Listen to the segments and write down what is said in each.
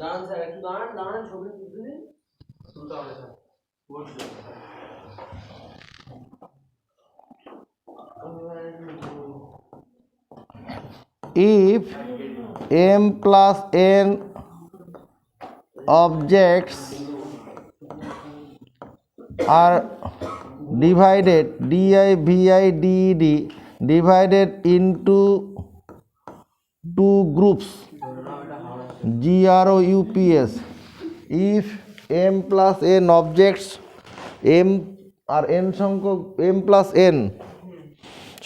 দাঁড়ান স্যার, একটু দাঁড়ান দাঁড়ান, ছবি তুলতে দিন। তুলতে হবে sir. If m plus n objects are divided divided into two groups GROUPS. If m plus n objects m R n সংখ্যক m plus n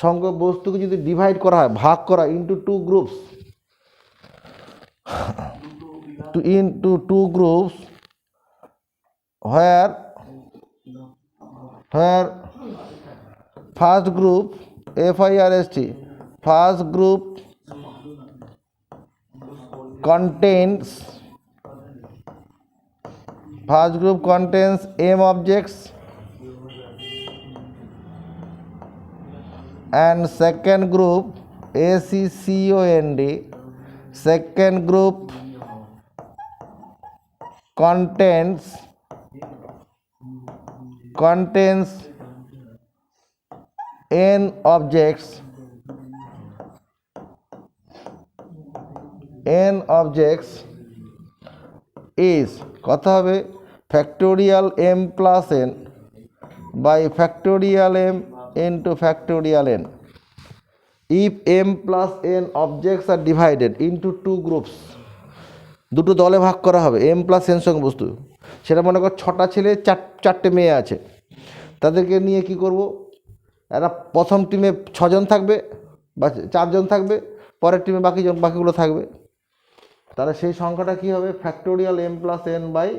সংখ্যক বস্তুকে যদি ডিভাইড করা হয়, ভাগ করা into two groups, into two groups where first group first group contains m objects and second group ACCOND second group contains n objects is কত হবে factorial m plus n by factorial m into factorial n. If m plus n objects are divided into two groups, দুটো দলে ভাগ করা হবে m plus n সংখ্যক বস্তু, সেটা মনে কর 6টা ছেলে 4টে মেয়ে আছে, তাদেরকে নিয়ে কি করব, এরা প্রথম টিমে 6 জন থাকবে বা 4 জন থাকবে, পরের টিমে বাকিগুলো থাকবে, তাহলে সেই সংখ্যাটা কি হবে factorial m plus n by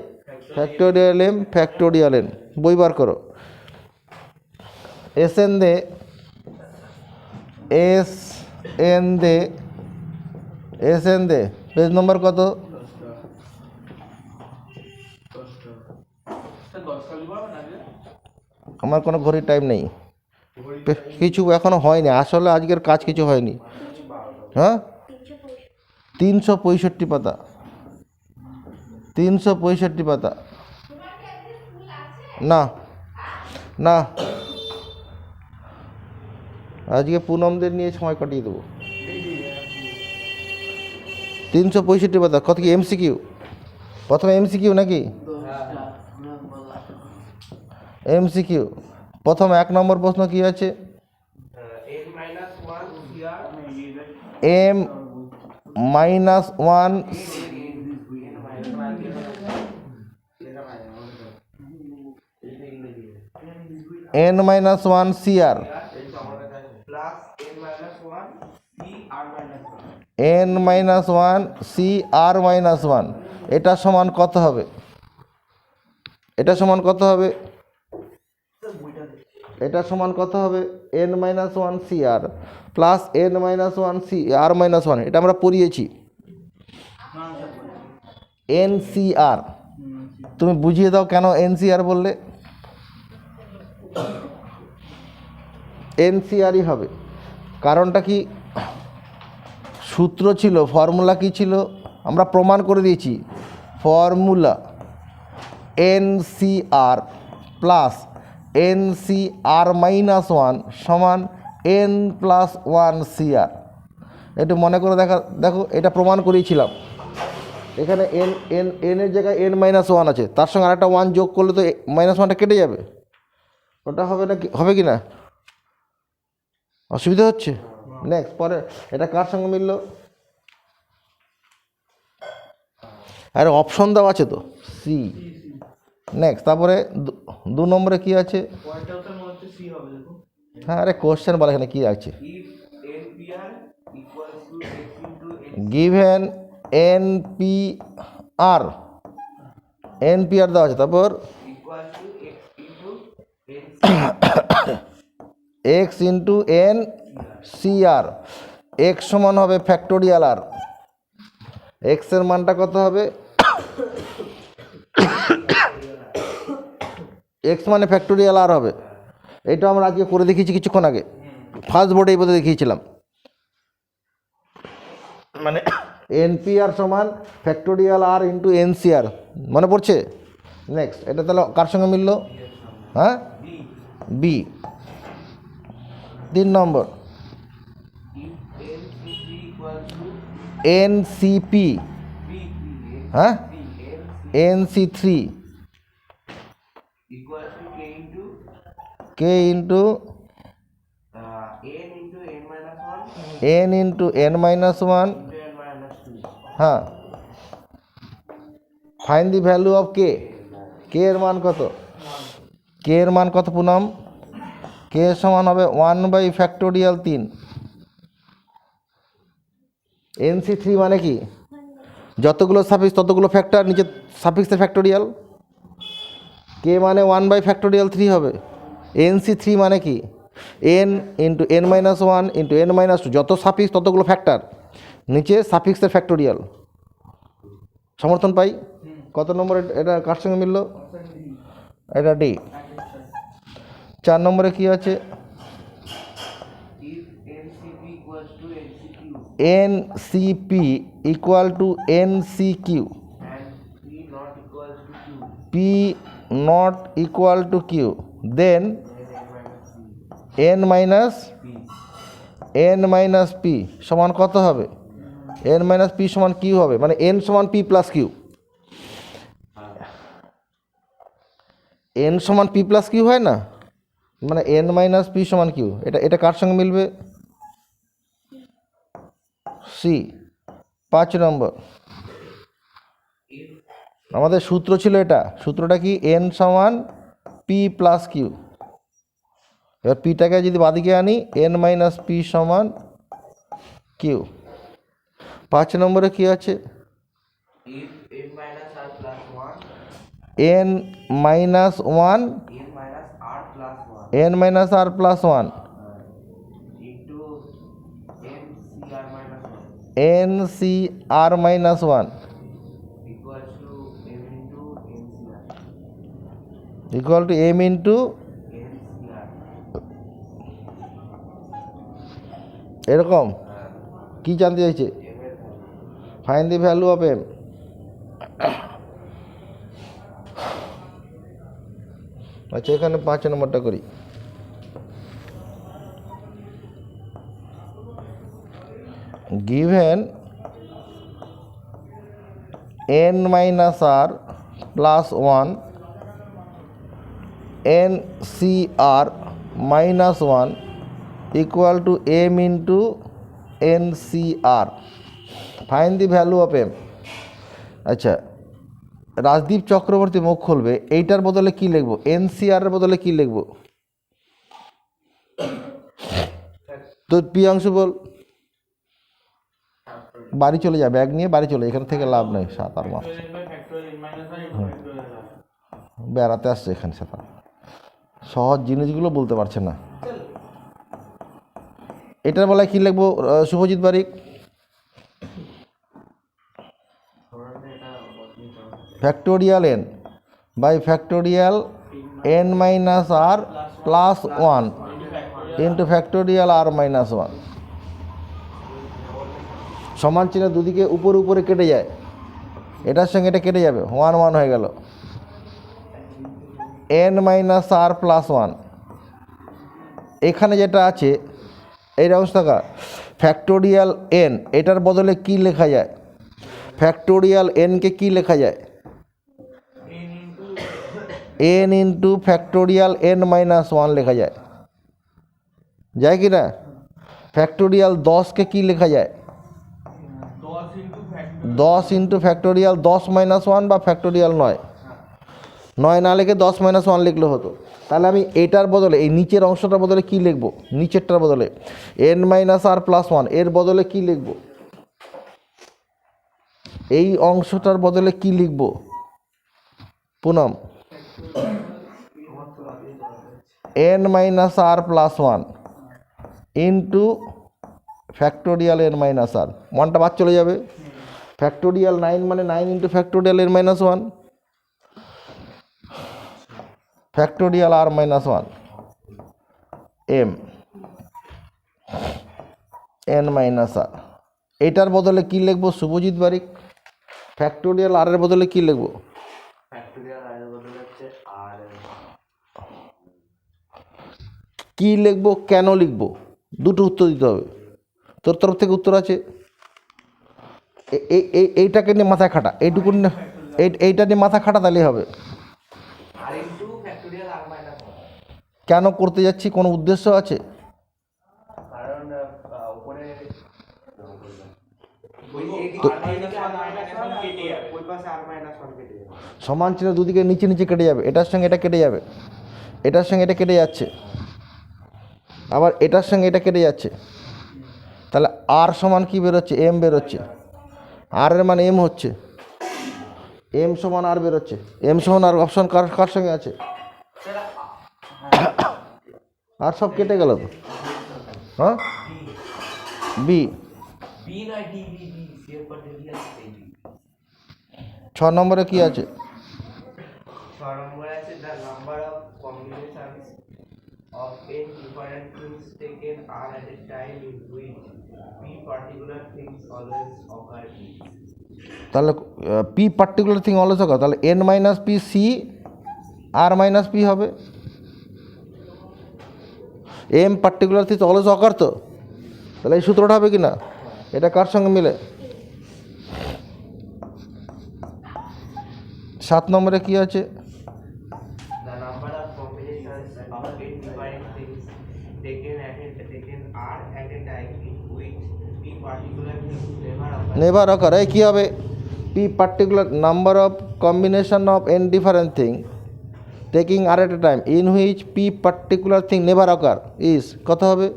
factorial m factorial n। বই বার করো, এসএন দে পেজ নম্বর কত? আমার কোনো ঘড়ির টাইম নেই, কিছু এখনো হয়নি, আসলে আজকের কাজ কিছু হয়নি। হ্যাঁ, 365 পাতা, 365 পাতা। না না, আজকে পুনমদের নিয়ে সময় কাটিয়ে দেবো। 365 পাতা। কত কি এমসিকিউ? প্রথমে এমসিকিউ নাকি? এমসিকিউ প্রথম 1 নম্বর প্রশ্ন কি আছে? m minus 1 n minus 1 CR n minus 1 CR minus 1, এটা সমান কত হবে? এটা সমান কত হবে? এটা সমান কত হবে? n minus 1 CR plus n minus 1 CR minus 1, এটা আমরা পড়িয়েছি। NCR, তুমি বুঝিয়ে দাও কেন NCR বললে? NCRই হবে, কারণটা কি? সূত্র ছিল, ফর্মুলা কি ছিল? আমরা প্রমাণ করে দিয়েছি, formula NCR plus NCR minus 1 সমান n প্লাস 1 CR। একটু মনে করে দেখো, এটা প্রমাণ করেছিলাম। এখানে n এর জায়গায় n মাইনাস 1 আছে, তার সঙ্গে আরেকটা 1 যোগ করলে তো মাইনাস 1টা কেটে যাবে, ওটা হবে না? হবে কি না? অসুবিধা হচ্ছে? নেক্সট, পরে এটা কার সঙ্গে মিলল? আরে অপশন দেওয়া আছে তো, সি। নেক্সট, তারপরে 2 নম্বরে কি আছে? হ্যাঁ, আরে কোশ্চেন বলে এখানে কি আছে? গিভেন NPR দেওয়া আছে, তারপর x ইন্টু NCR, x সমান হবে ফ্যাক্টোরিয়াল আর, x এর মানটা কত হবে? x মানে ফ্যাক্টোরিয়াল আর হবে। এটা আমরা আজকে করে দেখিয়েছি কিছুক্ষণ আগে, ফার্স্ট বোর্ডে এই বোধহয় দেখিয়েছিলাম। মানে এনপিআর সমান ফ্যাক্টোরিয়াল আর ইন্টু এনসিআর, মনে পড়ছে? নেক্সট, এটা তাহলে কার সঙ্গে মিললো? হ্যাঁ, বি। 3 নম্বর, এনসিপি, হ্যাঁ, এনসি3 K into N into N minus one, হ্যাঁ, find the value of K. K এর মান কত? কে এর মান কত পুনম? কে সমান হবে 1/3। NC3 মানে কি? যতগুলো সাফিক্স ততগুলো ফ্যাক্টর, নিচে সাফিক্সের ফ্যাক্টোরিয়াল। কে মানে 1/3 হবে। NC3 মানে কি? n into n minus one into n minus two, যত সাফিক্স ততগুলো ফ্যাক্টর, নিচে সাফিক্সের ফ্যাক্টোরিয়াল। সমর্থন পাই? কত নম্বর এটা কার সঙ্গে মিলল? এটা ডি। 4 নম্বরে কি আছে? NCP equal to NCQ, P not equal to Q, then N minus P সমান কত হবে? এন মাইনাস পি সমান কিউ হবে, মানে এন সমান পি প্লাস কিউ। এন সমান পি প্লাস কিউ হয় না, মানে এন মাইনাস পি সমান কিউ। এটা কার সঙ্গে মিলবে? সি। 5 নম্বর, আমাদের সূত্র ছিল এটা, সূত্রটা কি? এন সমান পি প্লাস কিউ। এবার পিটাকে যদি বাদিকে আনি, এন মাইনাস পি সমান কিউ। 5 নম্বরে কি আছে? N minus one, N minus R plus one, N C R minus one equal to M into, এরকম কি জানতে চাইছে? Find the value of M. আচ্ছা, এখানে 5 নম্বরটা করি। given n minus r plus 1 ncr minus 1 equal to m into ncr, find the value of m। আচ্ছা, রাজদীপ চক্রবর্তী মুখ খুলবে, এইটার বদলে কি লিখবো? এনসিআর এর বদলে কি লিখবো? তো প্রিয়াংশু বল। বাড়ি চলে যা, ব্যাগ নিয়ে বাড়ি চলে, এখান থেকে লাভ নেই। 7 আর মাস বেড়াতে আসছে এখানে, সাথে সহজ জিনিসগুলো বলতে পারছে না। এটার বলায় কি লিখবো Subhajit Barik? Factorial N by factorial N minus R plus one into factorial R minus one. সমান চিহ্ন দুদিকে উপরে উপরে কেটে যায়, এটার সঙ্গে এটা কেটে যাবে, 1 1 হয়ে গেল। N minus R plus one, এখানে যেটা আছে এই অবস্থাটা ফ্যাক্টোরিয়াল এন, এটার বদলে কি লেখা যায়? ফ্যাক্টোরিয়াল এনকে কি লেখা যায়? N into factorial N minus one লেখা যায়, যায় কি না? ফ্যাক্টোরিয়াল 10কে কি লেখা যায়? 10 ইন্টু ফ্যাক্টোরিয়াল 10 মাইনাস ওয়ান বা ফ্যাক্টোরিয়াল 9 না লিখে 10 মাইনাস ওয়ান লিখলে হতো। তাহলে আমি এটার বদলে এই নিচের অংশটার বদলে কি লিখবো? নিচেরটার বদলে N minus R plus one, এর বদলে কি লিখবো? এই অংশটার বদলে কি লিখবো Poonam? N minus R plus one into factorial N minus R, ওয়ানটা বাদ চলে যাবে। ফ্যাক্টোরিয়াল 9 মানে 9 into factorial N minus one, factorial R minus one M N minus R এটার বদলে কি লিখবো শুভজিৎ বারিক? ফ্যাক্টোরিয়াল আর এর বদলে কি লিখবো? ফ্যাক্টরিয়াল আর এর বদলে হচ্ছে আর কি লিখবো, কেন লিখবো, দুটো উত্তর দিতে হবে। তোর তরফ থেকে উত্তর আছে, এইটাকে নিয়ে মাথা খাটা, এইটুকু এইটা নিয়ে মাথা খাটা, তাহলেই হবে। আর ইনটু ফ্যাক্টরিয়াল আর মাইনাস কেন করতে যাচ্ছি, কোনো উদ্দেশ্য আছে? কারণ উপরে সমান চিহ্ন দুদিকে নিচে নিচে কেটে যাবে, এটার সঙ্গে এটা কেটে যাবে, এটার সঙ্গে এটা কেটে যাচ্ছে, আবার এটার সঙ্গে এটা কেটে যাচ্ছে, তাহলে আর সমান কি বেরোচ্ছে? এম বেরোচ্ছে। আর এর মানে এম হচ্ছে, এম সমান আর বেরোচ্ছে। এম সমান আর অপশন কার কার সঙ্গে আছে? আর সব কেটে গেল তো, হ্যাঁ বি। বি নয় ডি, বি বি সি এর পর ডি আছে। 6 নম্বরে কি আছে? 6 নম্বরে আছে the number of combinations of n different things taken are at a time in which p particular things always occur is. তাহলে পি পার্টিকুলার থিং অলওয়েজ অকার, তাহলে N minus P C R minus P হবে। M particular thing always অকার, তো তাহলে এই সূত্রটা হবে কি না? এটা কার সঙ্গে মিলে? 7 নম্বরে কি আছে? The number of combinations of n different things taken are at a time in which p particular things never occur. Never occur, এই কী হবে? P particular number of combination of N different thing taking R at a time in which P particular thing never occur is, কত হবে?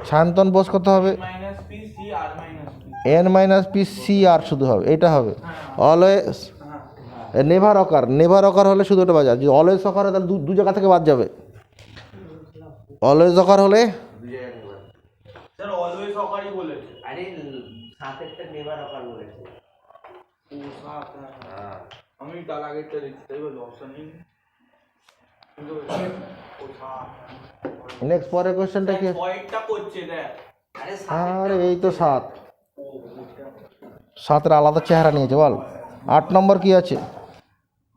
শান্তন বোস কত হবে? Minus P C R minus P. N minus P C R শুধু হবে, এটা হবে। Always never occur, never occur হলে শুধু ওটা বাদ যাবে। যদি অলওয়েজ অকার হয় তাহলে দু জায়গা থেকে বাদ যাবে। অলওয়েজ অকার হলে স্যার অলওয়েজ অকারই বলেছে। আরে সাতেরটা নেভার অকার বলেছে। ও সাত, হ্যাঁ। আমি তার আগেরটা দেখছি, তাই বলে অপশন নেই। কিন্তু ও সাত। নেক্সট পরের কোশ্চেনটা কি? পয়েন্টটা করছে দেখ। আরে আরে এই তো 7, ও ওটা 7-এর আলাদা চেহারা নিয়েছে বল। 8 নম্বর কি আছে?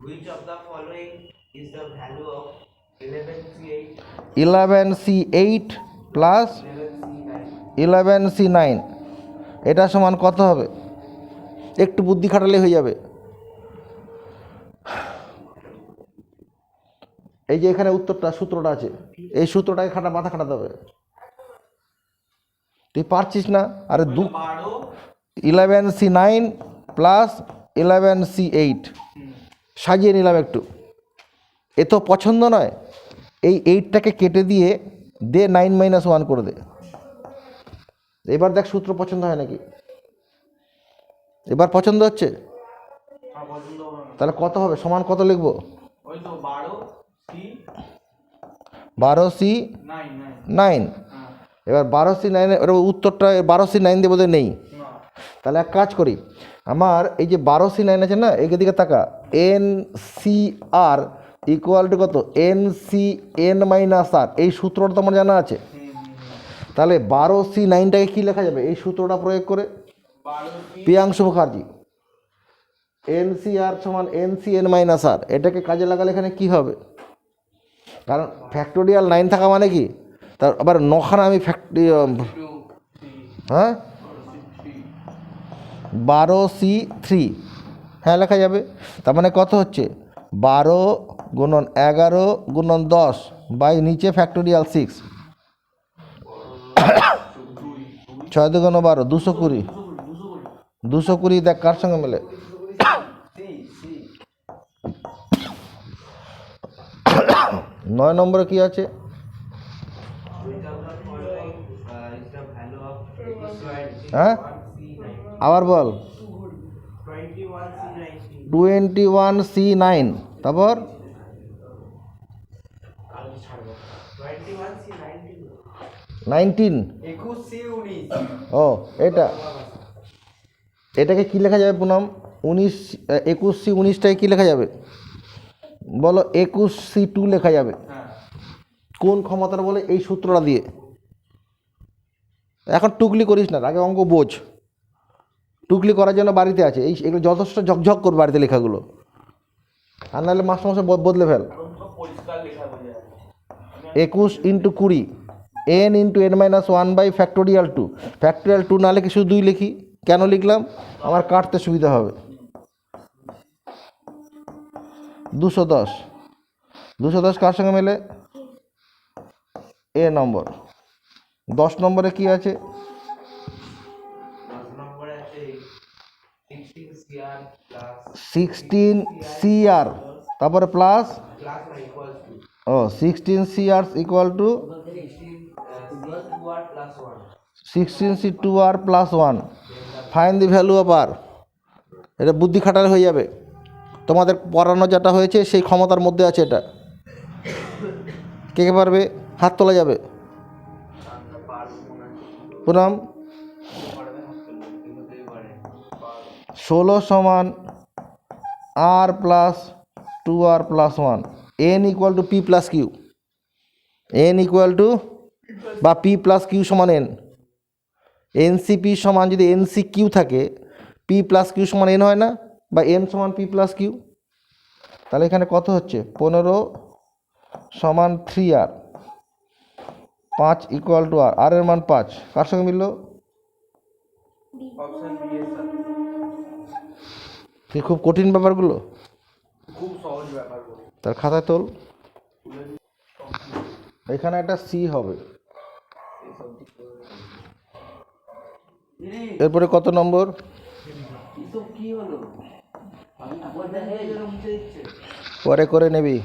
which of the following is the value of 11c8 11c8 plus 11c9? 11c9, এটা সমান কত হবে? একটু বুদ্ধি খাটালে হয়ে যাবে। এই যে এখানে উত্তরটা, সূত্রটা আছে, এই সূত্রটাকে মাথা খাটাতে হবে। তুই পারছিস না? আরে 12 11c9 প্লাস 11c8 সাজিয়ে নিলাম একটু, এ তো পছন্দ নয়। এই 8টাকে কেটে দিয়ে 9 - 1 করে দে। এবার দেখ সূত্র পছন্দ হয় নাকি, এবার পছন্দ হচ্ছে? পছন্দ হবে না। তাহলে কত হবে, সমান কত লিখবো? ওই তো 12 সি 12c 9। হ্যাঁ এবার 12c9 এর উত্তরটা 12c9 দিয়ে বোধহয় নেই। না তাহলে এক কাজ করি, আমার এই যে 12c9 আছে না, এই দিকে তাকা, N C R equal to কত? N C N minus R, এই সূত্রটা তো আমার জানা আছে। তাহলে 12c9টাকে কী লেখা যাবে এই সূত্রটা প্রয়োগ করে? 12 C Priyanshu Mukherjee, N C R সমান N C N minus R, এটাকে কাজে লাগালে এখানে কী হবে? কারণ ফ্যাক্টোরিয়াল 9 থাকা মানে কি, তার আবার নখানা আমি হ্যাঁ 12c3, হ্যাঁ লেখা যাবে। তার মানে কত হচ্ছে? 12 গুণন 11 গুণন 10 বাই নিচে ফ্যাক্টোরিয়াল 6, 6 × 12 220, 220 দেখ কার সঙ্গে মেলে? 9 নম্বরে কি আছে? which of the following is the value of 21c9? হ্যাঁ আবার বল। 21c19 21c9, তারপর 21c19 19, ও এটাকে কি লেখা যাবে পুনম? 21c19টাকে কি লেখা যাবে বলো? 21c2 লেখা যাবে। হ্যাঁ কোন ক্ষমতার বলে? এই সূত্রটা দিয়ে। এখন টুকলি করিস না, আগে অঙ্ক বোঝ। টুকলি করার জন্য বাড়িতে আছে, এগুলো যথেষ্ট ঝকঝক কর বাড়িতে লেখাগুলো, আর নাহলে মাস্টারমশাই বদলে ফেল। এখন তো পরিষ্কার লেখা হয়ে যাবে। 21 × 20 n × n-1/2। ফ্যাক্টোরিয়াল 2 না লিখে শুধু 2 লিখি। কেন লিখলাম? আমার কাটতে সুবিধা হবে। 210 210 কার সঙ্গে মেলে? এ নম্বর। 10 নম্বরে কি আছে? 10 নম্বরে আছে 16 CR plus 16 CR, তারপরে plus, plus or equals to 16 CR equal to 16 C 2R plus 1. 16 C 2R plus 1। Find the value of R. এটা বুদ্ধি খাটালে হয়ে যাবে, তোমাদের পড়ানো যেটা হয়েছে সেই ক্ষমতার মধ্যে আছে এটা। কে কে পারবে? হাত তোলা যাবে। পুনম 16 সমান R plus 2R plus 1, n equal to P plus Q. n equal to বা পি প্লাস কিউ সমান n। এনসিপি সমান যদি এনসি কিউ থাকে, পি প্লাস কিউ সমান n হয় না, বা n সমান পি প্লাস কিউ। তাহলে এখানে কত হচ্ছে? 15 সমান 3R, 5 ইকুয়াল টু আর, আর এর মান 5। কার সঙ্গে মিলল? অপশন বি এর সাথে। কি খুব কঠিন ব্যাপারগুলো? খুব সহজ ব্যাপার বলে। তার খাতায় তোল। এখানে একটা সি হবে। এরপরে কত নম্বর? এসব কি হলো? আমি বলতে হয়ে গেল মুছে দিচ্ছে। পরে করে নেবি।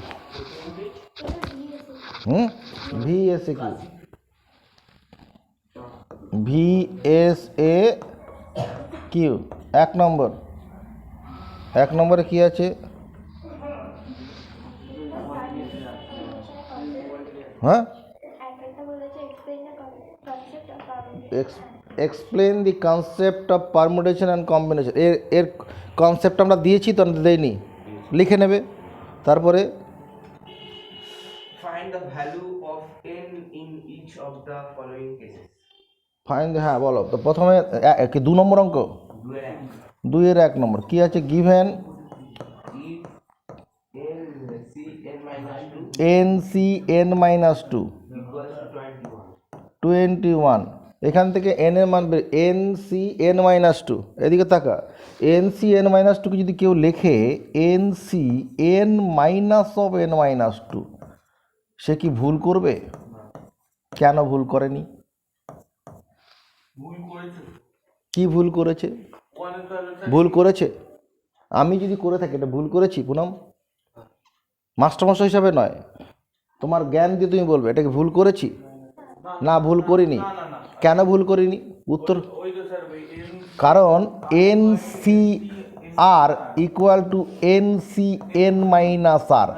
ভি এস এ কি? ভি এস এ কিউ 1 নম্বর। 1 নম্বরে কি আছে? হ্যাঁ, explain the concept of permutation and combination. এর কনসেপ্ট আমরা দিয়েছি তো, দেইনি? লিখে নেবে। তারপরে Find the value of n in each of the following cases. Find, হ্যাঁ বলো তো। প্রথমে কি 2 নম্বর অঙ্ক? 2 এর 1 নম্বর কি আছে? Given If n c n minus 2 NC n-2 equals to 21। 21. এখান থেকে n এর মান NC n-2, এদিকে তাকা। NC n-2 কে যদি কেউ লেখে NC n minus of n-2, সে কি ভুল করবে? কেন ভুল করেনি? ভুল করেছে। কি ভুল করেছে? ওয়ানের তাহলে ভুল করেছে। আমি যদি করে থাকি এটা ভুল করেছি পুনম? মাস্টারমশাই হিসাবে নয়, তোমার জ্ঞান দিয়ে তুমি বলবে এটাকে ভুল করেছি না ভুল করিনি। না না না, কেন ভুল করিনি? উত্তর, ওই তো স্যার ওই এন কারণ N C R equal to N C N minus R,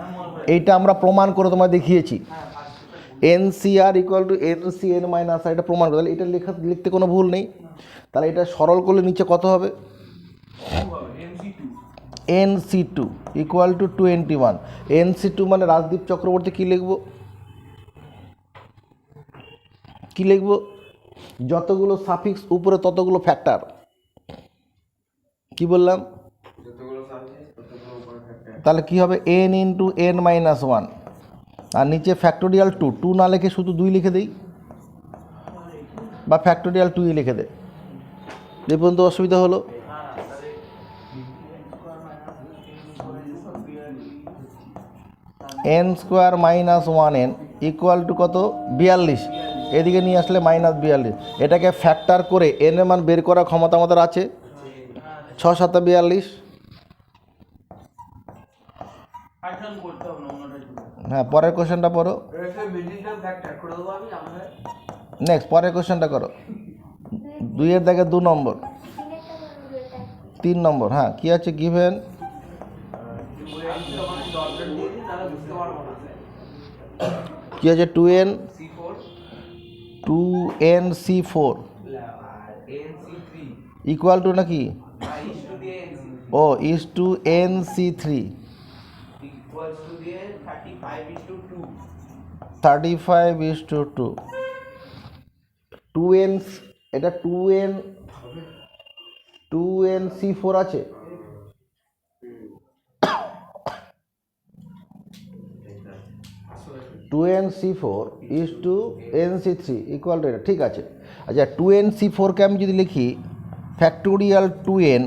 এইটা আমরা প্রমাণ করে তোমায় দেখিয়েছি। N C R equal to N C N minus R, এটা প্রমাণ করে। তাহলে এটা লিখতে কোনো ভুল নেই। তাহলে এটা সরল করলে নিচে কত হবে? NC2 equal to 21। NC2 মানে রাজদীপ চক্রবর্তী। কি লিখব? কি লিখব? যতগুলো সাফিক্স উপরে ততগুলো ফ্যাক্টর। কি বললাম? তাহলে কি হবে? n ইন্টু n-1, আর নিচে ফ্যাক্টোরিয়াল 2। 2 না লিখে শুধু 2 লিখে দিই, বা ফ্যাক্টোরিয়াল 2ই লিখে দে। এই পর্যন্ত অসুবিধা হলো? n square minus 1n equal to কত? 42। এদিকে নিয়ে আসলে -42। এটাকে ফ্যাক্টর করে n এর মান বের করার ক্ষমতা আমাদের আছে। 6 × 7 = 42। ফাংশন করতে হবে না অন্যটা ছিল। হ্যাঁ, পরের কোশ্চেনটা পড়ো। এর মিডিলটা ফ্যাক্টর করে দেবো আমি আমাদের। নেক্সট পরের কোশ্চেনটা করো। 2 এর দাগে 2 নম্বর, 3 নম্বর। হ্যাঁ, কি আছে? গিভেন কি আছে? 2n C4 ইকুয়াল টু নাকি? ও is two NC3 equals to the 35:2. 35:2। 2n এটা 2n c4 আছে, two N C four is two nc3 equal to এটা, ঠিক আছে। আচ্ছা 2nc4কে আমি যদি লিখি ফ্যাক্টোরিয়াল 2n,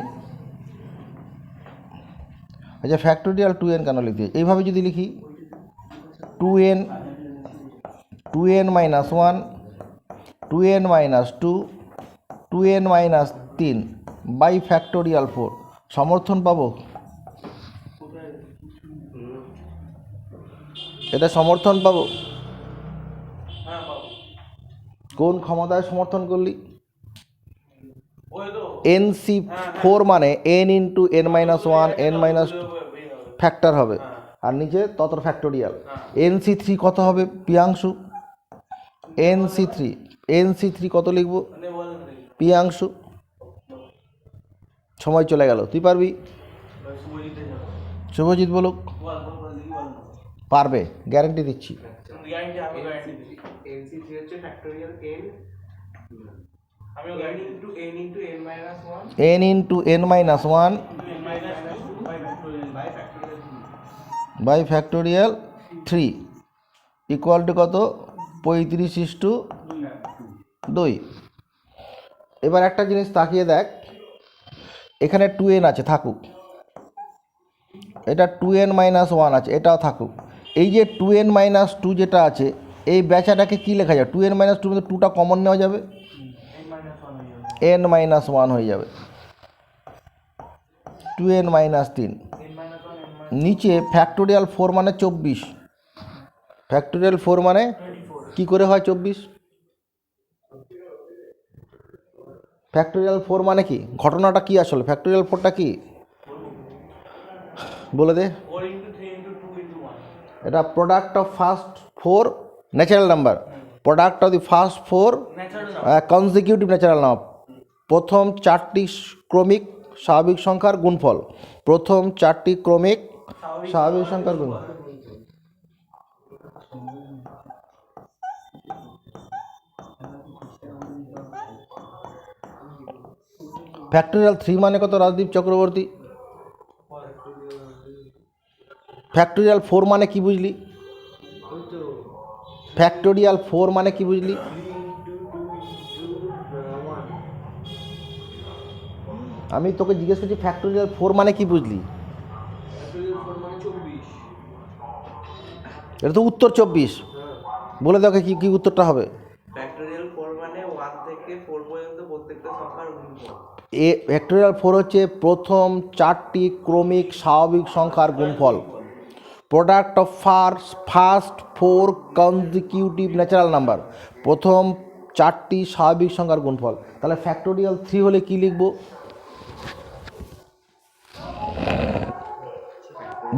আচ্ছা ফ্যাক্টোরিয়াল 2n কেন লিখতে এইভাবে যদি লিখি 2n minus 1, 2n minus 2, 2n minus 3 by factorial 4 সমর্থন পাবো? এটা সমর্থন পাবো? হ্যাঁ বাবু, কোন ক্ষমতায় সমর্থন করলি? ওই তো nc4 মানে n into n minus 1 n minus factor হবে, আর নিচে তত ফ্যাক্টোরিয়াল। nc3 কত হবে পিয়াংশু? nc3 কত লিখব পিয়াংশু? সময় চলে গেল, তুই পারবি? শুভজিৎ বলুক। পারবে, গ্যারান্টি দিচ্ছি। NC3 হচ্ছে factorial n into n minus 1 n into n minus 1 by factorial 3 equal to কত? 35:2। এবার একটা জিনিস তাকিয়ে দেখ, এখানে 2n আছে থাকুক, এটা 2n মাইনাস 1 আছে এটাও থাকুক। এই যে 2n মাইনাস 2 যেটা আছে এই ব্যাচাটাকে কি লেখা যায়? 2n মাইনাস 2 মধ্যে 2টা কমন নেওয়া যাবে, n মাইনাস 1 হয়ে যাবে, 2n মাইনাস 3। নিচে ফ্যাক্টোরিয়াল 4 মানে 24, ফ্যাক্টোরিয়াল 4 মানে কি করে হয় 24? ফ্যাক্টোরিয়াল 4 মানে কি? ঘটনাটা কি আসলে? ফ্যাক্টোরিয়াল 4টা কি বলে দে। এটা product of first 4 natural number, product of the first 4 consecutive natural number, প্রথম 4টি ক্রমিক স্বাভাবিক সংখ্যার গুণফল, প্রথম 4টি ক্রমিক স্বাভাবিক সংখ্যার গুণফল। ফ্যাক্টোরিয়াল 3 মানে কত রাজদীপ চক্রবর্তী? ফ্যাক্টোরিয়াল 4 মানে কি বুঝলি? ফ্যাক্টোরিয়াল 4 মানে কি বুঝলি? আমি তোকে জিজ্ঞেস করছি ফ্যাক্টোরিয়াল 4 মানে কি বুঝলি? এটা তো উত্তর 24, বলে দেখো কি কি উত্তরটা হবে। ফ্যাক্টোরিয়াল 4 মানে 1 থেকে 4 পর্যন্ত প্রত্যেকটা সংখ্যার গুণফল। ফ্যাক্টোরিয়াল 4 হচ্ছে প্রথম 4টি ক্রমিক স্বাভাবিক সংখ্যার গুণফল, product of first 4 consecutive natural number, প্রথম 4টি স্বাভাবিক সংখ্যার গুণফল। তাহলে ফ্যাক্টোরিয়াল 3 হলে কি লিখব?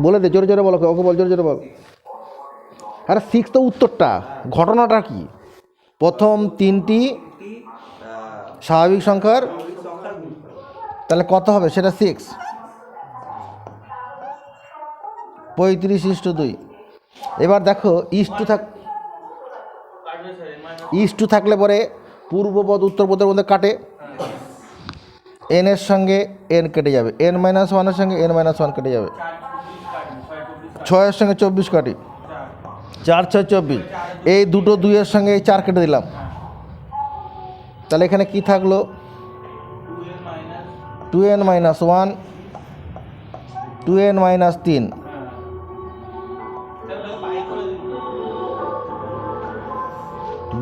বলে দে, জোরে জোরে বলো, ওকে বল, জোরে জোরে বল। আরে 6 তো উত্তরটা, ঘটনাটা কি? প্রথম 3টি স্বাভাবিক সংখ্যার, তাহলে কত হবে সেটা 6, 35:2। এবার দেখো ইস্টু থাকলে পরে পূর্বপদ উত্তরপদের মধ্যে কাটে, n এর সঙ্গে n কেটে যাবে, n মাইনাস 1 এর সঙ্গে n মাইনাস 1 কেটে যাবে, 6 এর সঙ্গে 24 কাটি, 4 6 24, এই দুটো 2 এর সঙ্গে এই 4 কেটে দিলাম, তাহলে এখানে কি থাকলো? 2n minus 1, 2n minus 3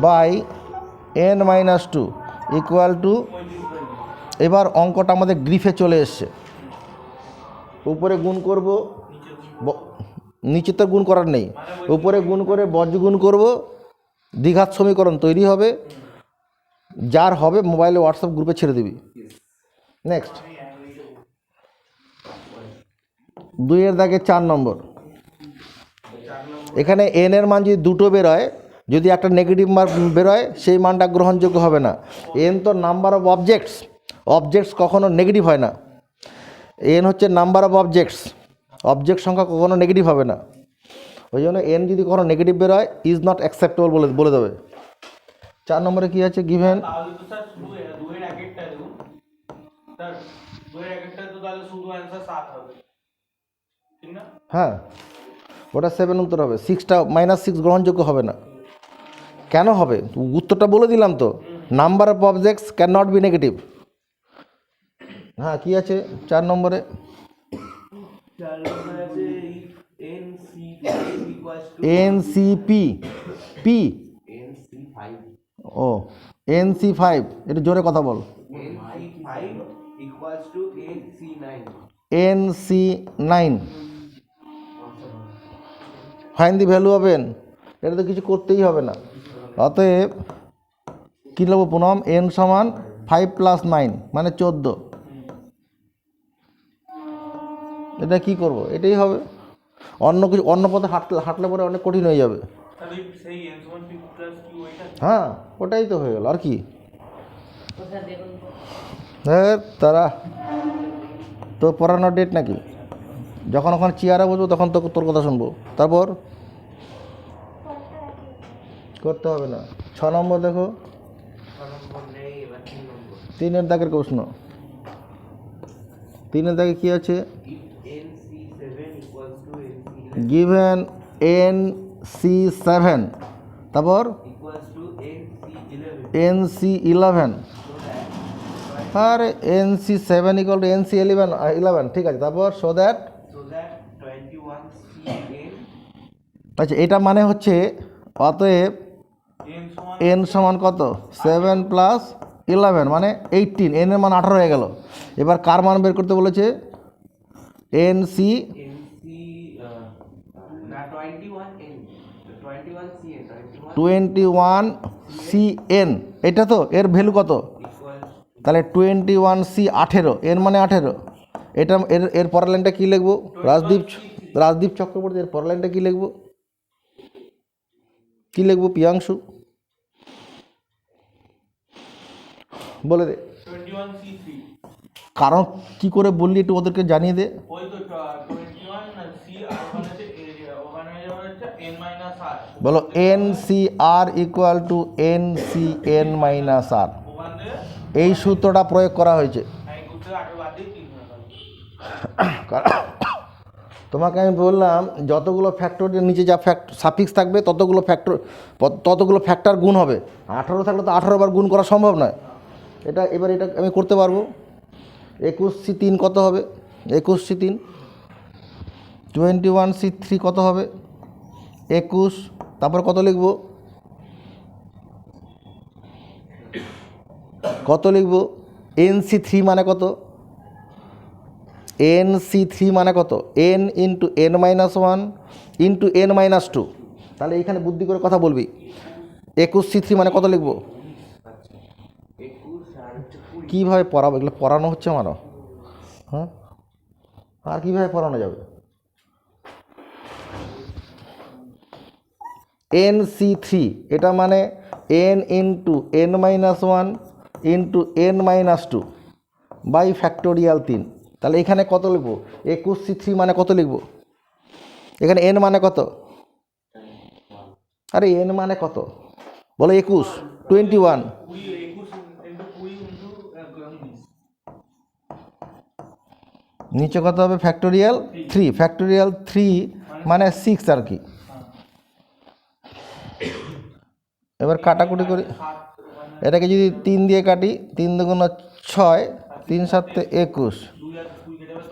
by n minus 2 equal to, এবার অঙ্কটা আমাদের গ্রিফে চলে এসছে, উপরে গুণ করব, নিচে তো গুণ করার নেই, উপরে গুণ করে বজ্র গুণ করব, দ্বিঘাত সমীকরণ তৈরি হবে, যার হবে মোবাইলে হোয়াটসঅ্যাপ গ্রুপে ছেড়ে দিবি। নেক্সট 2 এর দাগে 4 নম্বর, এখানে n এর মান যদি দুটো বেরোয়, যদি একটা নেগেটিভ মান বেরোয় সেই মানটা গ্রহণযোগ্য হবে না। n তো নাম্বার অফ অবজেক্টস কখনো নেগেটিভ হয় না, n হচ্ছে নাম্বার অফ অবজেক্ট সংখ্যা কখনো নেগেটিভ হবে না, ওই জন্য n যদি কখনো নেগেটিভ বেরোয় ইজ নট অ্যাকসেপ্টেবল বলে দেবে। 4 নম্বরে কি আছে গিভেন তাহলে তো স্যার শুধু দুয়ের আগেরটা দেখুন স্যার, দুয়ের আগেরটা তো তাহলে শুধু অ্যান্সার 7 হবে, ঠিক না? হ্যাঁ ওটা 7 উত্তর হবে, 6টা -6 গ্রহণযোগ্য হবে না। কেন হবে উত্তরটা বলে দিলাম তো, number of objects can not be negative. হ্যাঁ কি আছে 4 নম্বরে? 4 নম্বরে আছে NC5 equals to NCP P NC5 ও NC5, এটা জোরে কথা বল। NC5 equals to NC9. NC9 find the value of n, এটা তো কিছু করতেই হবে না। অতএব কী নেবো পুনম, n সমান 5 + 9 মানে 14। এটা কি করব, এটাই হবে। অন্য কিছু অন্য পথে হাঁটলে পরে অনেক কঠিন হয়ে যাবে। তাহলে সেই n সমান p প্লাস q ওইটা হ্যাঁ ওটাই তো হয়ে গেল, আর কি। হ্যাঁ তারা তো পড়ানোর ডেট নাকি, যখন ওখানে চেয়ারে বসবো তখন তো তোর কথা শুনবো, তারপর করতে হবে না। 6 নম্বর দেখো, 6 নম্বর নেই, এবার 3 নম্বর। 3-এর দাগের প্রশ্ন। 3-এর দাগে কি আছে? If NC7 equals to NC11 given NC7 তারপর equals to NC11, NC11, so that R NC7 = NC11, ঠিক আছে। তারপর সো দ্যাট 21CN আচ্ছা, এটা মানে হচ্ছে অতএব n সমান n সমান কত, 7 + 11 মানে 18, n এর মান 18 হয়ে গেল। এবার কার মান বের করতে বলেছে? NC না 21N, 21CN, 21CN, এটা তো এর ভ্যালু কত, equals তাহলে 21C 18, n মানে 18। এটা এর পরের লাইনটা কী লিখবো? রাজদীপ চক্রবর্তী, এর পরের লাইনটা কী লিখবো? কী লিখবো প্রিয়াংশু, বলে দে। 21c3, কারণ কি করে বললি একটু ওদেরকে জানিয়ে দে। ওই তো 21c আর ওখানে আছে ওখানে হচ্ছে n মাইনাস r, বলো NCR = NCN - R, ওখান থেকে এই সূত্রটা প্রয়োগ করা হয়েছে। আমি করতে 18 বাদ দিয়ে 3 হয়ে গেল। তোমাকে আমি বললাম যতগুলো ফ্যাক্টরের নিচে যা সাফিক্স থাকবে ততগুলো ফ্যাক্টর গুণ হবে। 18 থাকলে তো 18 বার গুণ করা সম্ভব নয়। এটা আমি করতে পারবো। 21C3 কত হবে? 21C3 21C3 কত হবে? 21, তারপর কত লিখব? NC3 মানে কত? NC3 মানে কত? n × n - 1 × n - 2। তাহলে এইখানে বুদ্ধি করে কথা বলবি। 21C3 মানে কত লিখব? 21 আর 20 কীভাবে পড়াবো? এগুলো পড়ানো হচ্ছে আমারও, হ্যাঁ, আর কীভাবে পড়ানো যাবে? NC3 এটা মানে n × n - 1 × n - 2 by factorial 3। তাহলে এখানে কত লিখব? 21C3 মানে কত লিখব? এখানে n মানে কত? আরে n মানে কত বলো? 21, 21। 20 নিচে কত হবে? ফ্যাক্টোরিয়াল 3, ফ্যাক্টোরিয়াল 3 মানে 6 আর কি। এবার কাটাকুটি করি, এটাকে যদি 3 দিয়ে কাটি, 3 × 2 = 6, 3 × 7 = 21, 2 আর 2 কেটে যাবে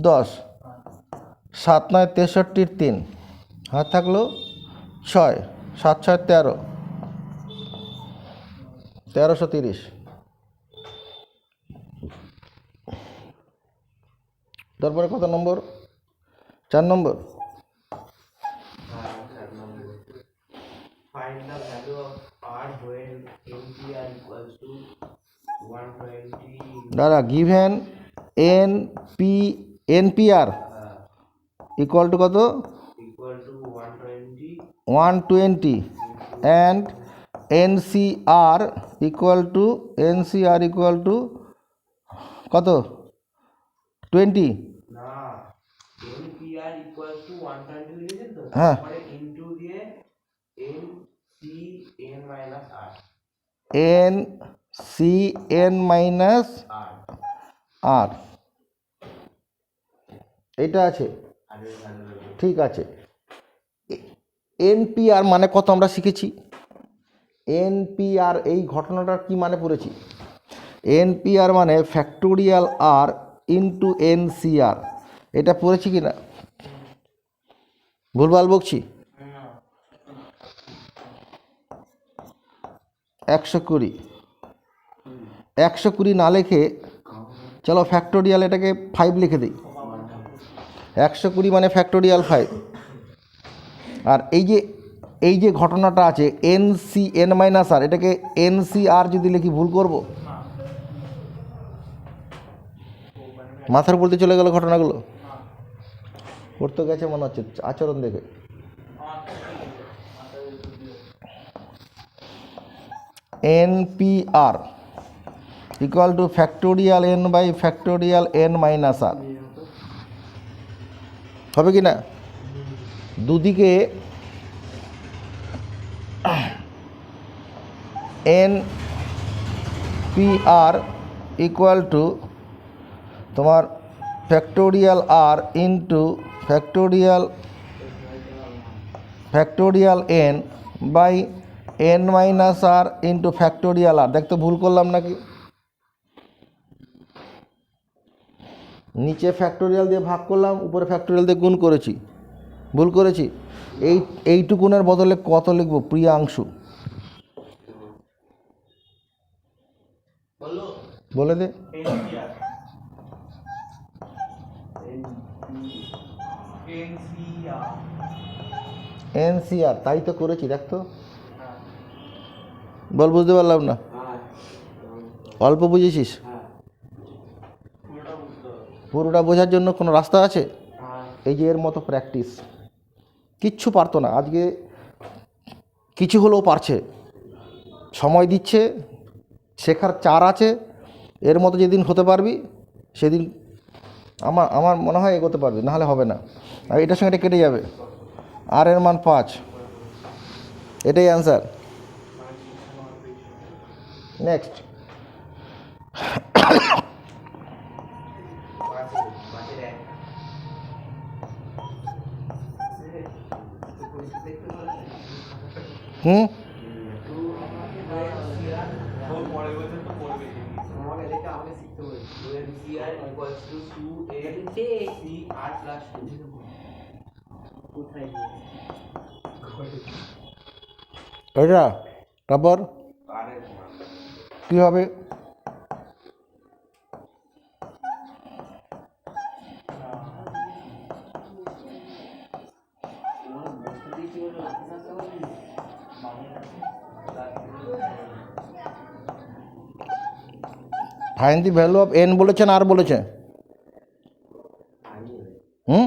10, 10, 7 × 9 = 63, 3 হাত থাকলো 6, 7 × 6 = 13, 1330। তারপরে কত নম্বর? 4 নম্বর। Find the value of R when NPR equals to 120 দাঁড়া, গিভেন NPR ইকুয়াল টু কত? equal to 120 120 and NCR equal to কত? 20। না NPR equals to 120 লিখেছেন তো, হ্যাঁ। তারপরে ইনটু দিয়ে NCN - R N C N minus R, এটা আছে, ঠিক আছে। এনপিআর মানে কত আমরা শিখেছি? এনপিআর এই ঘটনাটার কি মানে পড়েছি? এনপিআর মানে ফ্যাক্টোরিয়াল আর ইন্টু এনসিআর, এটা পড়েছি কি না? ভুলভাল বকছি? 120, 120 না লিখে চলো ফ্যাক্টোরিয়াল এটাকে 5 লিখে দিই। 120 মানে ফ্যাক্টোরিয়াল 5। আর এই যে ঘটনাটা আছে N C N minus R, এটাকে এন সি আর যদি লিখি ভুল করব? মাথার বলতে চলে গেল ঘটনাগুলো, পড়তে গেছে মনে হচ্ছে আচরণ দেখে। NPR equal to factorial n by factorial n minus R, হবে কি না? দুদিকে NPR ইকুয়াল টু তোমার factorial R into factorial n by n minus R into factorial R. দেখতে ভুল করলাম নাকি? নিচে ফ্যাক্টোরিয়াল দিয়ে ভাগ করলাম, উপরে ফ্যাক্টোরিয়াল দিয়ে গুণ করেছি, ভুল করেছি। এইটুকুনের বদলে কত লিখব? প্রিয়াংশু বলে দে। এনসিআর, তাই তো করেছি, দেখতো বল, বুঝতে পারলাম না? অল্প বুঝেছিস? পুরোটা বোঝার জন্য কোনো রাস্তা আছে? এই যে এর মতো প্র্যাকটিস, কিচ্ছু পারতো না, আজকে কিছু হলেও পারছে, সময় দিচ্ছে, শেখার চার আছে। এর মতো যেদিন হতে পারবি সেদিন আমার মনে হয় এগোতে পারবি, নাহলে হবে না। আর এটার সঙ্গে এটা কেটে যাবে। আর এর মান 5, এটাই অ্যান্সার। নেক্সট, হুম, এটা তারপর কী হবে? Find the value of n বলেছেন, আর বলেছে? হুম,